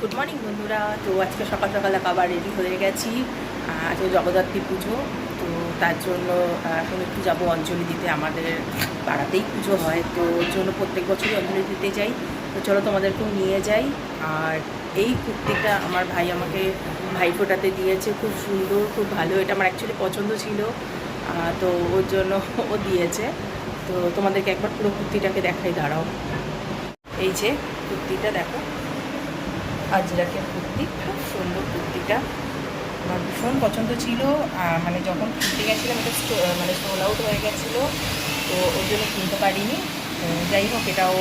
Good morning বন্ধুরা। তো আজকে সকাল সকাল আবার রেডি হয়ে গেছি। আজকে জগদ্ধাত্রী পুজো, তো তার জন্য এখন একটু যাবো অঞ্জলি দিতে। আমাদের পাড়াতেই পুজো হয়, তো ওর জন্য প্রত্যেক বছরই অঞ্জলি দিতে যাই। তো চলো তোমাদেরকেও নিয়ে যাই। আর এই কুর্তিটা আমার ভাই আমাকে ভাইফোঁটাতে দিয়েছে, খুব সুন্দর, খুব ভালো। এটা আমার অ্যাকচুয়ালি পছন্দ ছিল, তো ওর জন্য ও দিয়েছে। তো তোমাদেরকে একবার পুরো কুর্তিটাকে দেখাই, দাঁড়াও। এই যে কুর্তিটা দেখো, আজরাকের কুর্তি, খুব সুন্দর কুর্তিটা, আমার ভীষণ পছন্দ ছিল। মানে যখন কিনতে গেছিলাম এটা সোল আউট হয়ে গেছিলো, তো ওর জন্য কিনতে পারিনি। যাই হোক, এটাও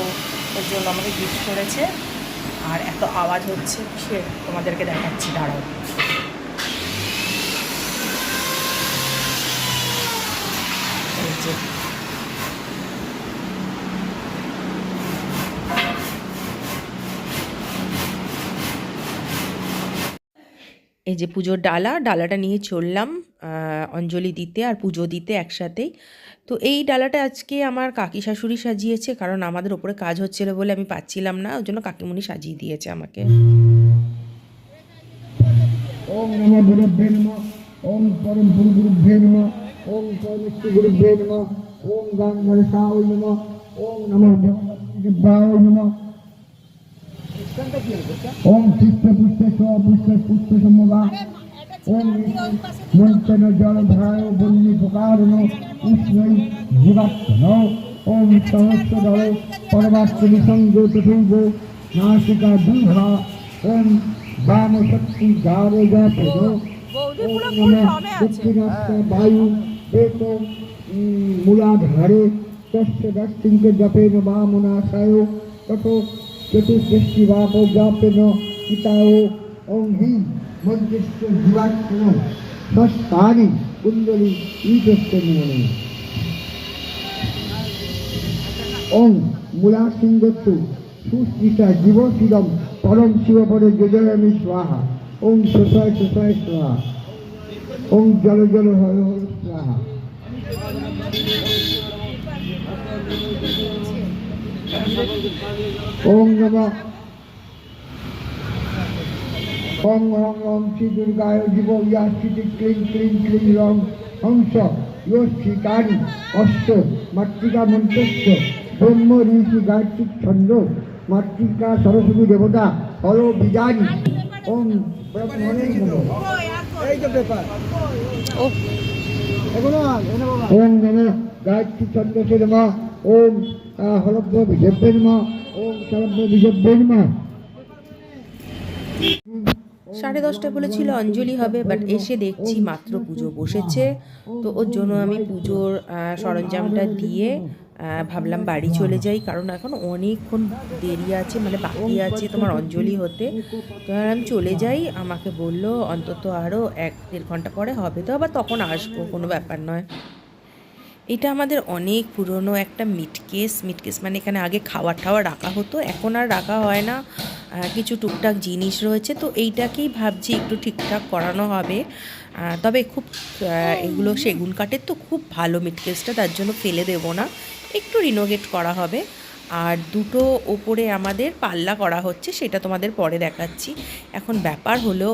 ওর জন্য আমাকে গিফট করেছে। আর এত আওয়াজ হচ্ছে সে তোমাদেরকে দেখাচ্ছি, দাঁড়াও। এই যে এই যে পুজোর ডালাটা নিয়ে চললাম অঞ্জলি দিতে আর পুজো দিতে একসাথেই। তো এই ডালাটা আজকে আমার কাকি শাশুড়ি সাজিয়েছে, কারণ আমাদের ওপরে কাজ হচ্ছিল বলে আমি পাচ্ছিলাম না, ওই জন্য কাকিমুনি সাজিয়ে দিয়েছে আমাকে। ওম নমঃ গুরুভ্যো নমঃ। ওম পরম গুরুভ্যো নমঃ। ওম পরমেশ্বর গুরুভ্যো নমঃ। ওম গাঙ্গরসায় নমঃ। ওম নমঃ দেবায় নমঃ। ওম চিত্ত পুষ্প পুষ্প পুষ্প সমবা। ওম মন্ত্রণ জলধারায় বন্যী প্রকারণ উষ্ণৈ জীবাত্মন। ওম সহস্র দল পরমাত্মনি সংযত পূর্ব নাসিকা দুধা। ওম বাম শক্তি গারে জাপন। ওম নমঃ দক্ষিণাস্ত বায়ু এক মূলাধারে তস্য দক্ষিণক জপেন বামনাশায় তত চতুর্দশী বাপ জাপেন পিতাও। ওম হি মন্ত্রস্য জীবাত্মন ষষ্ঠানি কুণ্ডলী ঈশস্য নিমনে। ওম মূলাসিংহত্তু সুস্থিতা জীবশীলম পরম শিবপরে যোজয়ামি স্বাহা। ওম শোষায় শোষায় স্বাহা। ওম জল জল হর হর স্বাহা। ওম নমঃ ওম হং ওম শ্রী দুর্গায় জীব ইয়াস্থিতি ক্লিং ক্লিং ক্লিং রং হংস ইয়শ্রী কারি অষ্ট মাতৃকা মন্ত্রস্য ব্রহ্ম ঋষি গায়ত্রী ছন্দ মাতৃকা সরস্বতী দেবতা হল বিজানি। ওম ব্রহ্মণে নমঃ। এই যে ব্যাপার ওম নমঃ গায়ত্রী ছন্দসে নমঃ। ওম হলব্য বিজব্যে নমঃ। ওম সরব্য বিজব্যে নমঃ। 10:30 বলেছিল অঞ্জলি হবে, বাট এসে দেখছি মাত্র পুজো বসেছে। তো ওর জন্য আমি পুজোর সরঞ্জামটা দিয়ে ভাবলাম বাড়ি চলে যাই, কারণ এখন অনেকক্ষণ দেরি আছে, মানে বাকি আছে তোমার অঞ্জলি হতে। তো আমি চলে যাই, আমাকে বললো অন্তত আরও 1-1.5 ঘন্টা পরে হবে, তো আবার তখন আসবো, কোনো ব্যাপার নয়। এটা আমাদের অনেক পুরনো একটা মিটকেস মানে এখানে আগে খাবার টাওয়ার রাখা হতো, এখন আর রাখা হয় না। কিছু টুকটাক জিনিস রয়েছে, তো এইটাকেই ভাবছি একটু ঠিকঠাক করানো হবে। তবে খুব এগুলো সেগুন কাঠের, তো খুব ভালো মিটকেসটা, তার জন্য ফেলে দেবো না, একটু রিনোভেট করা হবে। আর দুটো ওপরে আমাদের পাল্লা করা হচ্ছে, সেটা তোমাদের পরে দেখাচ্ছি। এখন ব্যাপার হলো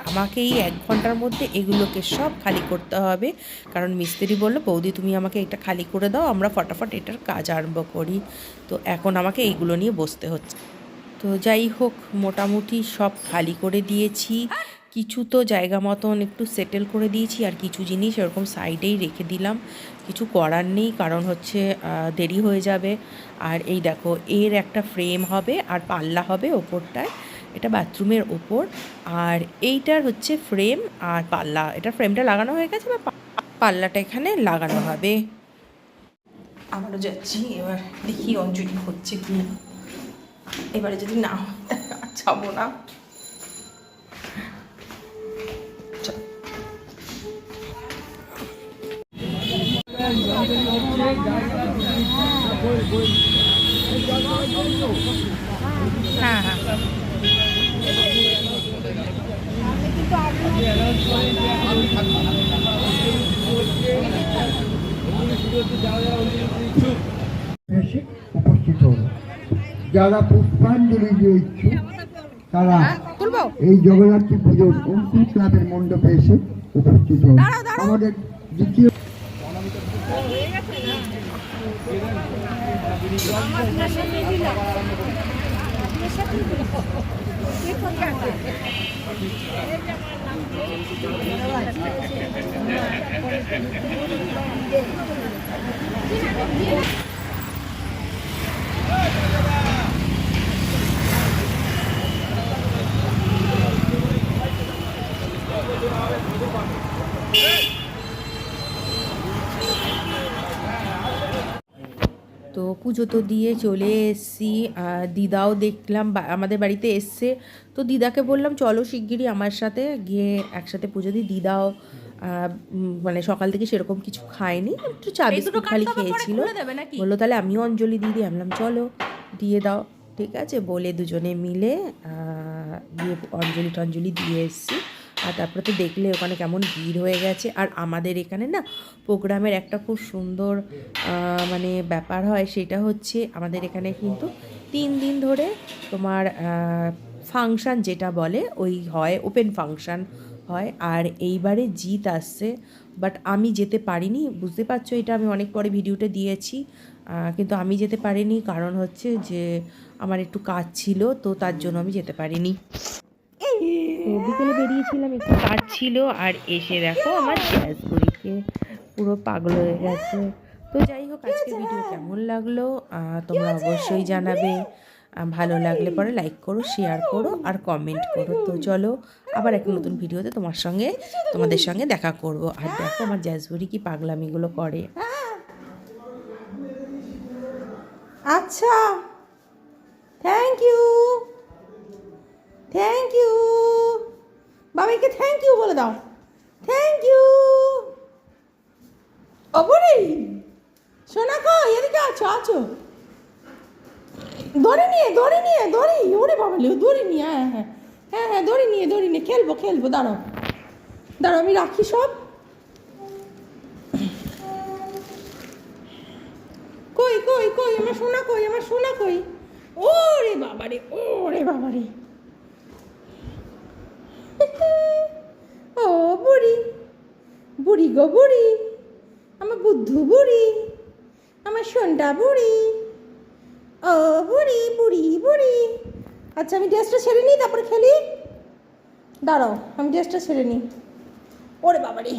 আমাকে এই 1 ঘন্টার মধ্যে এগুলোকে সব খালি করতে হবে, কারণ মিস্ত্রি বললো বৌদি তুমি আমাকে এটা খালি করে দাও, আমরা ফটাফট এটার কাজ আরম্ভ করি। তো এখন আমাকে এইগুলো নিয়ে বসতে হচ্ছে। তো যাই হোক, মোটামুটি সব খালি করে দিয়েছি, কিছু তো জায়গা মতন একটু সেটেল করে দিয়েছি, আর কিছু জিনিস এরকম সাইডেই রেখে দিলাম। কিছু করার নেই, কারণ হচ্ছে দেরি হয়ে যাবে। আর এই দেখো, এর একটা ফ্রেম হবে আর পাল্লা হবে ওপরটায়, এটা বাথরুমের ওপর। আর এইটার হচ্ছে ফ্রেম আর পাল্লা, এটা ফ্রেমটা লাগানো হয়ে গেছে, বা পাল্লাটা এখানে লাগানো হবে। আবারও যাচ্ছি, এবার দেখি অঞ্জলি হচ্ছে কি না। এবারে যদি না যাবো না। হ্যাঁ হ্যাঁ, উপস্থিত হল। যারা পুষ্পাঞ্জলি দিয়ে ইচ্ছুক তারা এই জগদ্ধাত্রী পুজোর অঙ্কুর ক্লাবের মণ্ডপে এসে উপস্থিত হন। আমাদের দ্বিতীয় তো পুজো তো দিয়ে চলে এসেছি। দিদাও দেখলাম আমাদের বাড়িতে এসছে, তো দিদাকে বললাম চলো শিগগিরই আমার সাথে গিয়ে একসাথে পুজো দিই। দিদাও মানে সকাল থেকে সেরকম কিছু খায়নি, একটু চা বিস্কুট খালি খেয়েছিল। বললো তাহলে আমিও অঞ্জলি দিয়ে দিই। আমলাম চলো দিয়ে দাও, ঠিক আছে বলে দুজনে মিলে গিয়ে অঞ্জলি টঞ্জলি দিয়ে এসেছি। আর তারপরে তো দেখলে ওখানে কেমন ভিড় হয়ে গেছে। আর আমাদের এখানে না প্রোগ্রামের একটা খুব সুন্দর মানে ব্যাপার হয়, সেটা হচ্ছে আমাদের এখানে কিন্তু 3 দিন ধরে তোমার ফাংশান যেটা বলে ওই হয়, ওপেন ফাংশান হয়। আর এইবারে জিৎ আসছে, বাট আমি যেতে পারিনি, বুঝতে পারছো এটা আমি অনেক পরে ভিডিওটা দিয়েছি, কিন্তু আমি যেতে পারিনি কারণ হচ্ছে যে আমার একটু কাজ ছিল, তো তার জন্য আমি যেতে পারিনি। তো বিকেলে বেরিয়েছিলাম, একটু কাজ ছিল। আর এসে দেখো আমার গ্যাসগুড়িকে পুরো পাগল হয়ে গেছে। তো যাই হোক, আজকের ভিডিও কেমন লাগলো তোমরা অবশ্যই জানাবে। ভালো লাগলে পরে লাইক করো, শেয়ার করো আর কমেন্ট করো। তো চলো আবার একটা নতুন ভিডিওতে তোমাদের সঙ্গে দেখা করব। আর দেখো আমার গ্যাসগুড়ি কি পাগলামিগুলো করে। আচ্ছা, থ্যাংক ইউ, থ্যাংক ইউ, বাবাইকে থ্যাংক ইউ বলে দাও, থ্যাংক ইউ। অবরে সোনা কই, এদিকে আছো, আছো, দড়ি নিয়ে, ওরে বাবা দড়ি নিয়ে, হ্যাঁ দড়ি নিয়ে খেলবো, দাঁড়াও আমি রাখি সব। কই আমার সোনা কই, ওরে বাবারে ও বুড়ি গো বুড়ি, আমার বুদ্ধু বুড়ি, আমার সোনটা বুড়ি, ও বুড়ি। আচ্ছা আমি ড্রেসটা ছেড়ে নিই, তারপরে খেলি। দাঁড়াও আমি ড্রেসটা ছেড়ে নিই। ওরে বাবারে